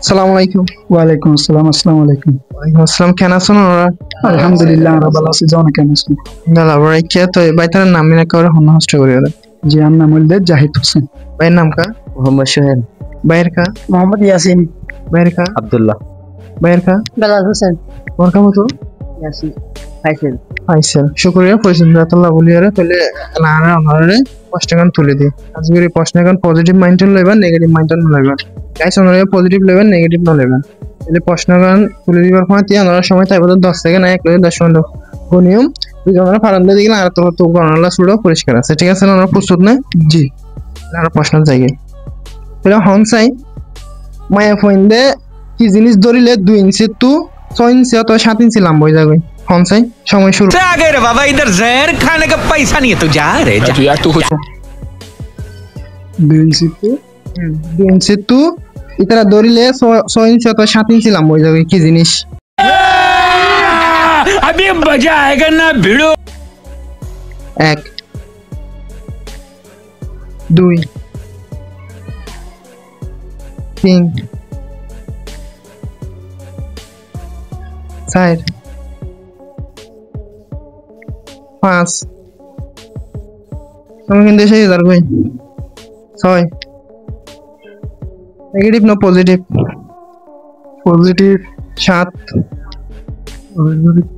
আসসালামু আলাইকুম। ওয়ালাইকুম আসসালাম। আসসালামু আলাইকুম। ওয়ালাইকুম আসসালাম। কেন আছেন ওরা? আলহামদুলিল্লাহ আমরা ভালো আছি। জন কেমন আছেন? না ওরা কে তো বাইতার নাম মিনা করে হন হোস্ট করে ওরা। জি আমার নাম হল জাহিদ হোসেন। ভাইয়ের নাম কা? মোহাম্মদ সোহেল। বাইরের কা? মোহাম্মদ ইয়াসিন। বাইরের কা? আব্দুল্লাহ। বাইরের কা? বেলাল হোসেন। তোমার কাম তো? ইয়াসিন। ফাইসেল। ফাইসেল। শুকরিয়া ফয়সাল্লাহ বলিয়ারে তাহলে নারা আমারে প্রশ্নগান তুলে দি। আজকের এই প্রশ্নগান পজিটিভ মাইন্ডন লইবা নেগেটিভ মাইন্ডন লইবা। গাইস ওনারা পজিটিভ লইবেন নেগেটিভ না লইবেন। এই প্রশ্নগান তুলে দিবার সময় তিয়া ওনারা সময় তাই বলে 10 সেকেন্ড 1 লই 10 মিনিট গনিয়ম আমরা ফারান্দে দিগলা আর তো গণনা সুড়ো পরিষ্কার আছে। ঠিক আছে না? আমরা প্রস্তুত না? জি। আর প্রশ্ন জায়গায় এটা হনসাই মায়া ফইন্দে কি জিনিস ধরিলে 2 ইঞ্চি টু 6 ইঞ্চি অথবা 7 ইঞ্চি লম্বা হয়ে যাবে। হনসাই সময় শুরু। आ गए रे बाबा, इधर जहर खाने का पैसा नहीं है, तू जा रे जा। यार तू 2 ইঞ্চি 2 ইঞ্চি টু এটা ধরিলে 6 ইঞ্চি অথবা 7 ইঞ্চি লম্বা হয়ে যাবে কি জিনিস? अभी मजा आएगा ना भिड़ो। 1 2 3 4 5 তুমি কিন্তু এসে যার কই 6 নেগেটিভ না পজিটিভ? পজিটিভ 7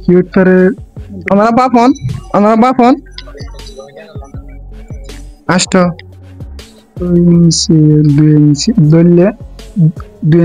কিউট পারে আমরা বাপন 8 2 ইঞ্চি 2 ইঞ্চি ধরলে 2